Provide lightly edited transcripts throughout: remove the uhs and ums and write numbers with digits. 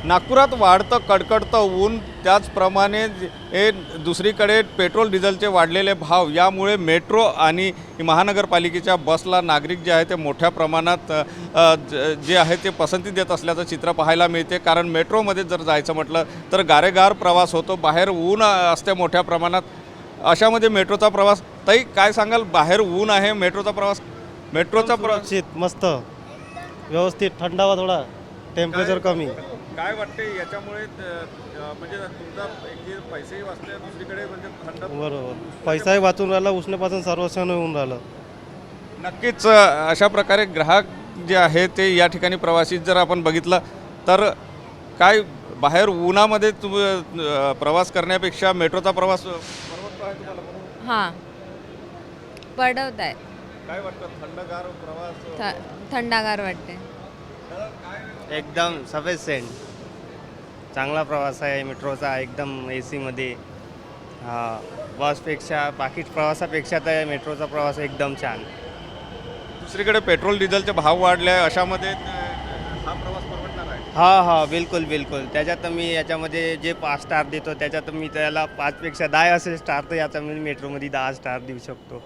नागपुरात वाढतं कडकडतं ऊन, त्याचप्रमाणे हे दुसरीकडे पेट्रोल डिझेलचे वाढलेले भाव यामुळे मेट्रो आणि महानगरपालिकेच्या बसला नागरिक जे आहे ते मोठ्या प्रमाणात जे आहे ते पसंती देत असल्याचं चित्र पाहायला मिळते। कारण मेट्रोमध्ये जर जायचं म्हटलं तर गारेगार प्रवास होतो, बाहेर ऊन असते मोठ्या प्रमाणात, अशामध्ये मेट्रोचा प्रवास। ताई काय सांगाल, बाहेर ऊन आहे, मेट्रोचा प्रवास मस्त व्यवस्थित, थंडावा, थोडा टेम्परेचर कमी। काय वाटते याच्यामुळे म्हणजे तुमचा पैसेही वाचते, दुसरीकडे म्हणजे थंड, बरोबर, पैसाही वाचून राहिला, उष्णपासून संरक्षण होऊन राहिलं। नक्कीच अशा प्रकारे ग्राहक जे आहे ते या ठिकाणी प्रवासी जर आपण बघितलं तर काय बाहेर उन्हामध्ये प्रवास करण्यापेक्षा मेट्रोचा प्रवास परवडतो आहे तुम्हाला? हां, पडवत आहे। काय वाटतं, थंडगार प्रवास? थंडागार वाटते एकदम सफिशियंट, चांगला प्रवास आहे मेट्रोचा, एकदम AC मध्ये। बसपेक्षा बाकी प्रवासापेक्षा तर मेट्रोचा प्रवास एकदम छान। दुसरीकडे पेट्रोल डिझेलचे भाव वाढले आहे, अशामध्ये हा प्रवास परवडणार आहे? हां, बिलकुल बिलकुल। त्याच्यात मी याच्यामध्ये जे 5 स्टार देतो त्याच्यात मी त्याला 5पेक्षा 10 असेल स्टार, तर याचा मी मेट्रोमध्ये 10 स्टार देऊ शकतो।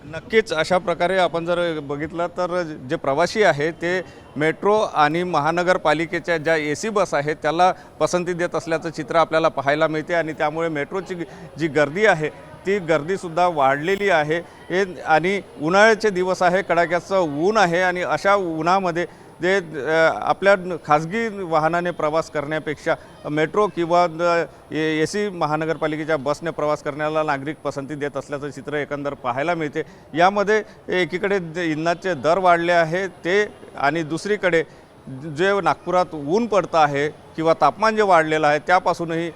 नक्कीच अशा प्रकारे आपण जर बघितलं तर जे प्रवासी आहे ते मेट्रो आणि महानगरपालिकेच्या ज्या AC बस आहेत त्याला पसंती देत असल्याचं चित्र आपल्याला पाहायला मिळते। आणि त्यामुळे मेट्रोची जी गर्दी आहे ती गर्दीसुद्धा वाढलेली आहे। हे आणि उन्हाळ्याचे दिवस आहे, कडाक्याचं ऊन आहे, आणि अशा उन्हामध्ये जे आपल्या खाजगी वाहनाने प्रवास करण्यापेक्षा मेट्रो किंवा AC महानगरपालिकेच्या बसने प्रवास करण्याला नागरिक पसंती देत असल्याचं चित्र एकंदर पाहायला मिळते। यामध्ये एकीकडे जे इंधनाचे दर वाढले आहे ते, आणि दुसरीकडे जे नागपुरात ऊन पडतं आहे किंवा तापमान जे वाढलेलं आहे त्यापासूनही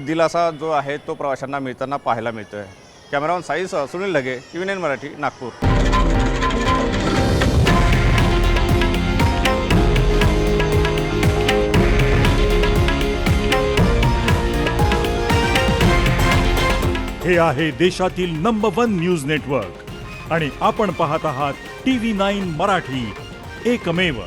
दिलासा जो आहे तो प्रवाशांना मिळताना पाहायला मिळतो आहे। कॅमेरामन साईसह सुनील लगे, TV9 मराठी, नागपूर। हे आहे देशातील नंबर 1 न्यूज नेटवर्क आणि आपण पाहत आहात TV9 मराठी, एकमेव।